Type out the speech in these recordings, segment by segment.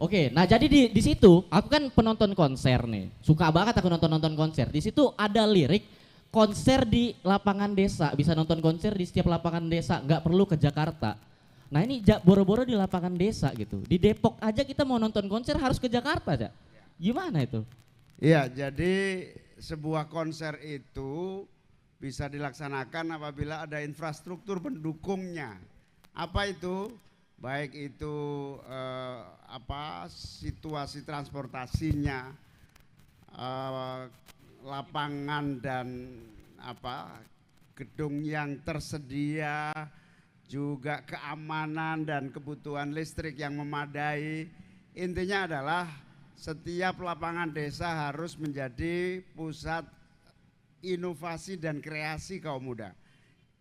Oke, nah jadi di situ aku kan penonton konser nih, suka banget aku nonton konser. Di situ ada lirik konser di lapangan desa, bisa nonton konser di setiap lapangan desa, nggak perlu ke Jakarta. Nah ini boro-boro di lapangan desa gitu. Di Depok aja kita mau nonton konser harus ke Jakarta, Cak. Gimana itu? Iya, jadi sebuah konser itu bisa dilaksanakan apabila ada infrastruktur pendukungnya. Apa itu? Baik itu situasi transportasinya, eh, lapangan dan gedung yang tersedia, juga keamanan dan kebutuhan listrik yang memadai. Intinya adalah setiap lapangan desa harus menjadi pusat inovasi dan kreasi kaum muda.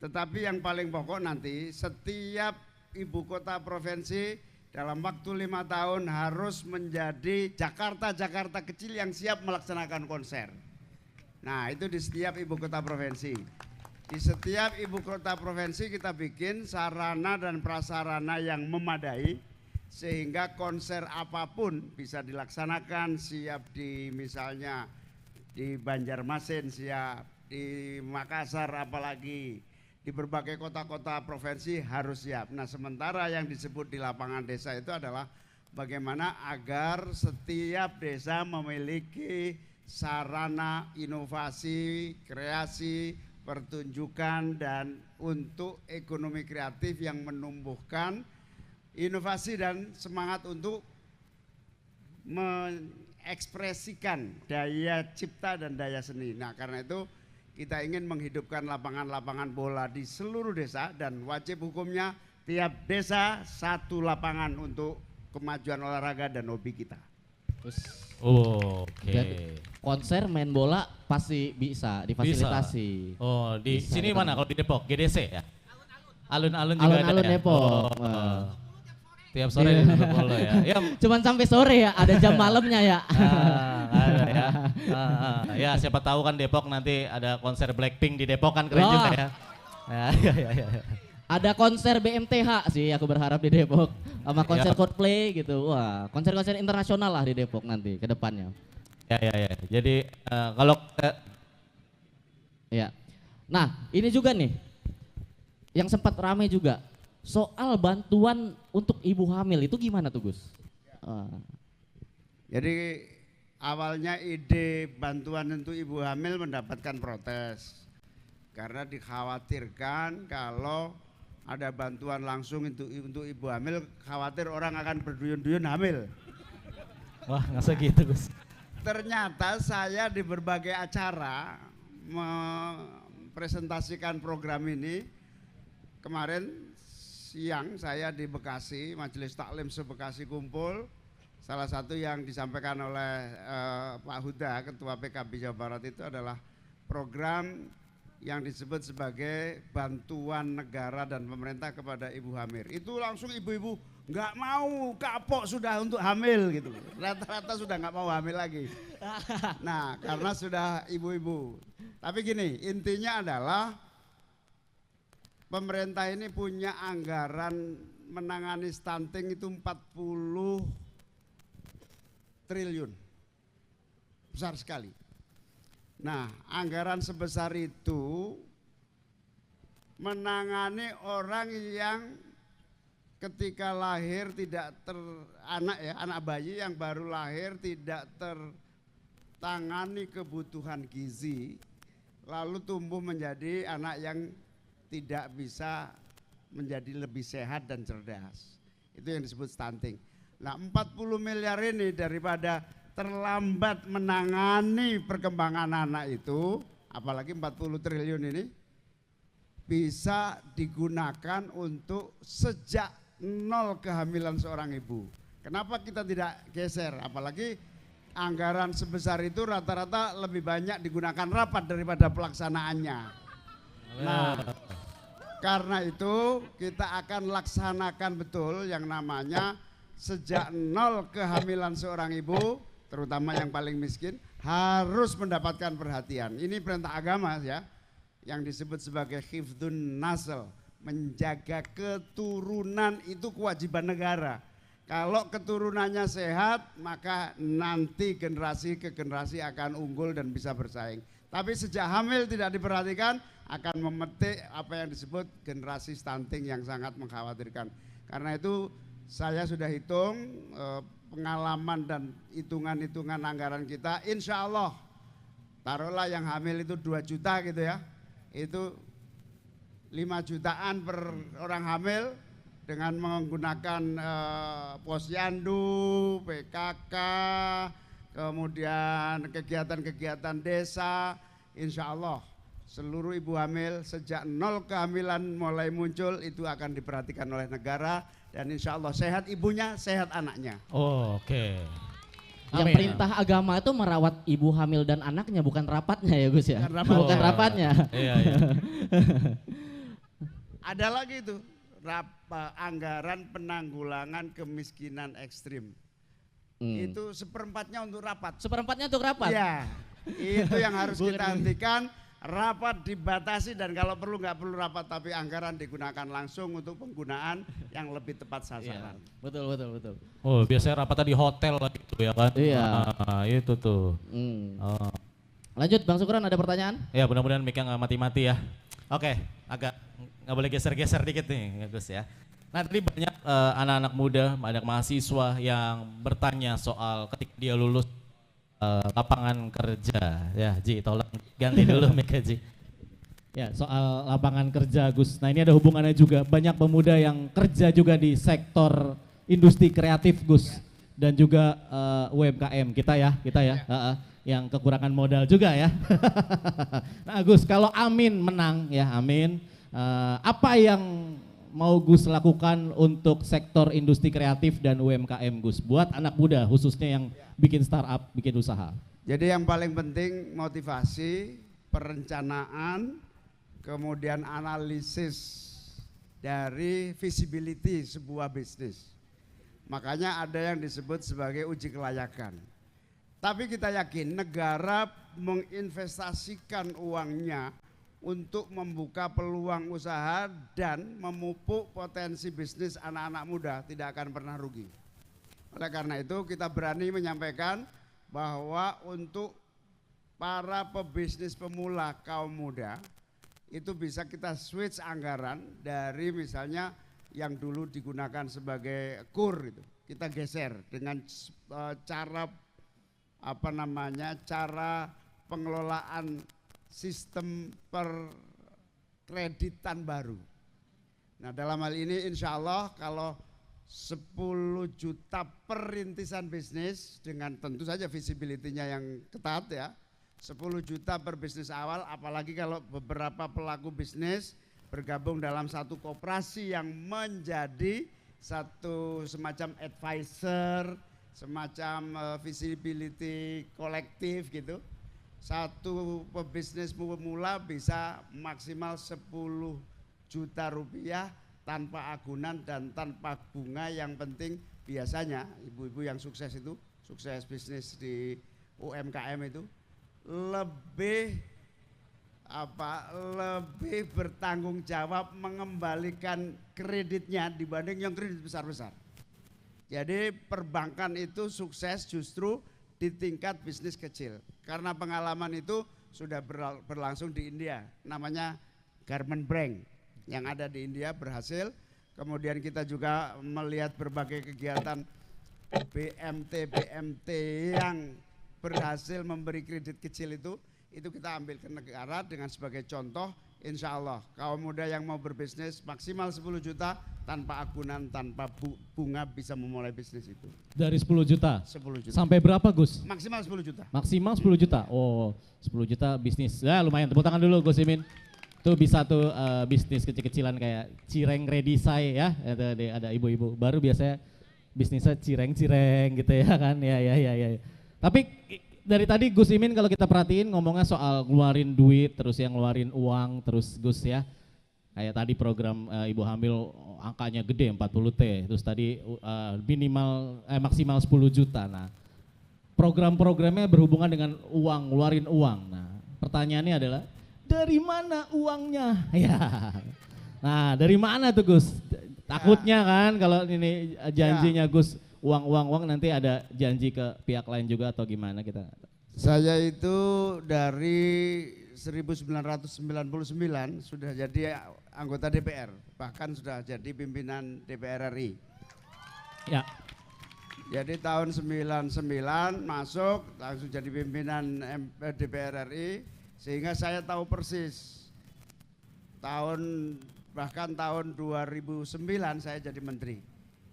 Tetapi yang paling pokok nanti setiap ibu kota provinsi dalam waktu 5 tahun harus menjadi Jakarta kecil yang siap melaksanakan konser. Nah itu di setiap ibu kota provinsi. Di setiap ibu kota provinsi kita bikin sarana dan prasarana yang memadai sehingga konser apapun bisa dilaksanakan, siap di misalnya di Banjarmasin, siap di Makassar, apalagi di berbagai kota-kota provinsi harus siap. Nah sementara yang disebut di lapangan desa itu adalah bagaimana agar setiap desa memiliki sarana inovasi, kreasi, pertunjukan dan untuk ekonomi kreatif yang menumbuhkan inovasi dan semangat untuk mengekspresikan daya cipta dan daya seni. Nah karena itu kita ingin menghidupkan lapangan-lapangan bola di seluruh desa dan wajib hukumnya tiap desa satu lapangan untuk kemajuan olahraga dan hobi kita. Jadi, konser main bola pasti bisa difasilitasi. Bisa. Oh, di Bisa sini kita mana kalau di Depok? GDC ya? Alun-alun juga ada Alun-alun ya? Depok. Tiap sore di bola ya. Ya, Cuman sampai sore ya, ada jam malamnya ya. ada ya. Ya siapa tahu kan Depok nanti ada konser Blackpink di Depok kan keren juga ya. Ya. Ada konser BMTH sih aku berharap di Depok. Sama konser Coldplay gitu. Wah, konser-konser internasional lah di Depok nanti ke depannya. Ya. Jadi kalau Ya. Nah, ini juga nih yang sempat ramai juga soal bantuan untuk ibu hamil itu gimana tuh Gus? Jadi awalnya ide bantuan untuk ibu hamil mendapatkan protes karena dikhawatirkan kalau ada bantuan langsung untuk ibu hamil, khawatir orang akan berduyun-duyun hamil. wah nggak gitu Gus. Ternyata saya di berbagai acara mempresentasikan program ini. Kemarin siang saya di Bekasi, Majelis Taklim se-Bekasi kumpul. Salah satu yang disampaikan oleh Pak Huda, Ketua PKB Jawa Barat itu adalah program yang disebut sebagai bantuan negara dan pemerintah kepada ibu hamil. Itu langsung ibu-ibu nggak mau, kapok sudah untuk hamil gitu. Rata-rata sudah nggak mau hamil lagi. Nah karena sudah ibu-ibu. Tapi gini, intinya adalah pemerintah ini punya anggaran menangani stunting itu 40 triliun. Besar sekali. Nah, anggaran sebesar itu menangani orang yang ketika lahir tidak anak bayi yang baru lahir tidak tertangani kebutuhan gizi, lalu tumbuh menjadi anak yang tidak bisa menjadi lebih sehat dan cerdas. Itu yang disebut stunting. Nah 40 miliar ini daripada terlambat menangani perkembangan anak itu, apalagi 40 triliun ini, bisa digunakan untuk sejak nol kehamilan seorang ibu. Kenapa kita tidak geser? Apalagi anggaran sebesar itu rata-rata lebih banyak digunakan rapat daripada pelaksanaannya. Nah, karena itu kita akan laksanakan betul yang namanya sejak nol kehamilan seorang ibu, terutama yang paling miskin, harus mendapatkan perhatian. Ini perintah agama ya, yang disebut sebagai hifdzun nasl, menjaga keturunan itu kewajiban negara. Kalau keturunannya sehat, maka nanti generasi ke generasi akan unggul dan bisa bersaing. Tapi sejak hamil tidak diperhatikan, akan memetik apa yang disebut generasi stunting yang sangat mengkhawatirkan. Karena itu saya sudah hitung pengalaman dan hitungan-hitungan anggaran kita, insya Allah taruhlah yang hamil itu 2 juta gitu ya, itu 5 jutaan per orang hamil dengan menggunakan posyandu, PKK, kemudian kegiatan-kegiatan desa, insya Allah seluruh ibu hamil sejak 0 kehamilan mulai muncul itu akan diperhatikan oleh negara dan insya Allah sehat ibunya, sehat anaknya. Oh, oke. Yang Amin. perintah agama itu merawat ibu hamil dan anaknya, bukan rapatnya ya Gus ya? Bukan Bukan rapatnya. Iya, iya. Ada lagi itu anggaran penanggulangan kemiskinan ekstrim. Itu 1/4-nya untuk rapat. 1/4-nya untuk rapat? Iya, itu yang harus kita hentikan. Rapat dibatasi dan kalau perlu nggak perlu rapat, tapi anggaran digunakan langsung untuk penggunaan yang lebih tepat sasaran. Iya, betul. Oh, biasanya rapatnya di hotel lah gitu ya kan? Iya. Nah, itu tuh. Oh. Lanjut Bang Sukron, ada pertanyaan? Ya, mudah-mudahan mic-nya nggak mati-mati ya. Oke, agak nggak boleh geser-geser dikit nih, Gus ya. Nah, tadi banyak anak-anak muda, banyak mahasiswa yang bertanya soal ketika dia lulus lapangan kerja. Ya, Ji, tolong ganti dulu mic-nya, Ji. Ya, soal lapangan kerja Gus. Nah, ini ada hubungannya juga. Banyak pemuda yang kerja juga di sektor industri kreatif Gus. Dan juga UMKM kita ya. Yang kekurangan modal juga ya. Nah Gus, kalau Amin menang ya, Amin. Apa yang mau Gus lakukan untuk sektor industri kreatif dan UMKM Gus? Buat anak muda khususnya yang bikin startup, bikin usaha. Jadi yang paling penting motivasi, perencanaan, kemudian analisis dari visibility sebuah bisnis. Makanya ada yang disebut sebagai uji kelayakan. Tapi kita yakin negara menginvestasikan uangnya untuk membuka peluang usaha dan memupuk potensi bisnis anak-anak muda, tidak akan pernah rugi. Oleh karena itu kita berani menyampaikan bahwa untuk para pebisnis pemula kaum muda itu bisa kita switch anggaran dari misalnya yang dulu digunakan sebagai KUR itu, kita geser dengan cara cara pengelolaan sistem perkreditan baru. Nah dalam hal ini insya Allah kalau 10 juta per rintisan bisnis dengan tentu saja visibility-nya yang ketat ya, 10 juta per bisnis awal, apalagi kalau beberapa pelaku bisnis bergabung dalam satu koperasi yang menjadi satu semacam advisor, semacam visibility kolektif gitu. Satu pebisnis pemula bisa maksimal 10 juta rupiah tanpa agunan dan tanpa bunga. Yang penting biasanya ibu-ibu yang sukses itu, sukses bisnis di UMKM itu lebih bertanggung jawab mengembalikan kreditnya dibanding yang kredit besar-besar. Jadi perbankan itu sukses justru di tingkat bisnis kecil. Karena pengalaman itu sudah berlangsung di India, namanya Garment Bank yang ada di India berhasil. Kemudian kita juga melihat berbagai kegiatan BMT yang berhasil memberi kredit kecil itu kita ambil ke negara dengan sebagai contoh. Insya Allah kaum muda yang mau berbisnis maksimal 10 juta tanpa agunan, tanpa bunga bisa memulai bisnis itu. Dari 10 juta? 10 juta. Sampai berapa Gus? Maksimal 10 juta. Maksimal 10 juta? Oh 10 juta bisnis, ya lumayan, tepuk tangan dulu Gus Imin. Tuh bisa tuh bisnis kecil-kecilan kayak cireng ready say ya, ada ibu-ibu baru biasanya bisnisnya cireng-cireng gitu ya kan, ya. Tapi dari tadi Gus Imin kalau kita perhatiin ngomongnya soal ngeluarin duit, terus yang ngeluarin uang, terus Gus ya. Kayak tadi program ibu hamil angkanya gede 40T, terus tadi maksimal 10 juta. Nah program-programnya berhubungan dengan uang, ngeluarin uang. Nah pertanyaannya adalah dari mana uangnya? Ya. Nah dari mana tuh Gus? Takutnya kan kalau ini janjinya Gus uang nanti ada janji ke pihak lain juga atau gimana kita? Saya itu dari 1999 sudah jadi anggota DPR, bahkan sudah jadi pimpinan DPR RI. Ya. Jadi tahun 99 masuk langsung jadi pimpinan DPR RI, sehingga saya tahu persis bahkan tahun 2009 saya jadi menteri.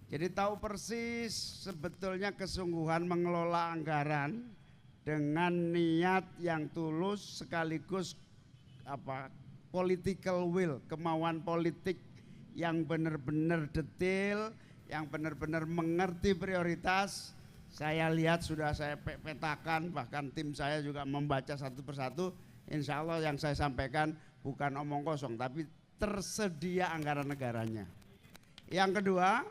Jadi tahu persis sebetulnya kesungguhan mengelola anggaran dengan niat yang tulus sekaligus political will, kemauan politik yang benar-benar detail, yang benar-benar mengerti prioritas. Saya lihat sudah saya petakan, bahkan tim saya juga membaca satu persatu. Insya Allah yang saya sampaikan bukan omong kosong, tapi tersedia anggaran negaranya. Yang kedua,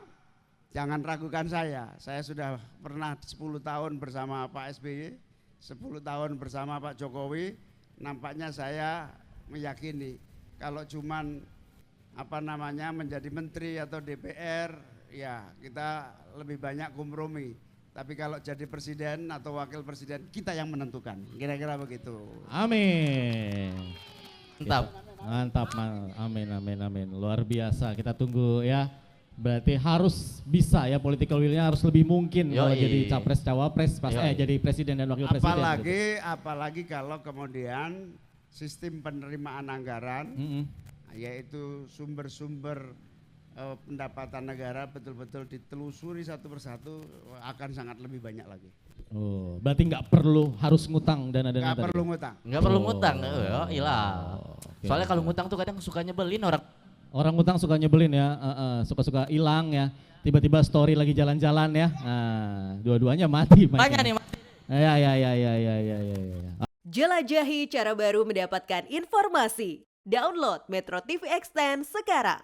jangan ragukan saya sudah pernah 10 tahun bersama Pak SBY, 10 tahun bersama Pak Jokowi. Nampaknya saya meyakini kalau cuman menjadi menteri atau DPR, ya kita lebih banyak kompromi. Tapi kalau jadi presiden atau wakil presiden, kita yang menentukan. Kira-kira begitu. Amin. Mantap. Amin. Luar biasa. Kita tunggu ya. Berarti harus bisa ya, political will-nya harus lebih mungkin kalau jadi capres cawapres jadi presiden dan wakil presiden. Apalagi kalau kemudian sistem penerimaan anggaran, yaitu sumber-sumber pendapatan negara betul-betul ditelusuri satu persatu, akan sangat lebih banyak lagi. Oh, berarti nggak perlu harus ngutang dana-dana Nggak perlu ngutang. Nggak perlu ngutang, hilang. Okay. Soalnya kalau ngutang tuh kadang suka nyebelin orang. Orang ngutang suka nyebelin ya, suka-suka hilang ya. Tiba-tiba story lagi jalan-jalan ya, dua-duanya mati. Banyak nih. Ya. Jelajahi cara baru mendapatkan informasi. Download Metro TV Extend sekarang.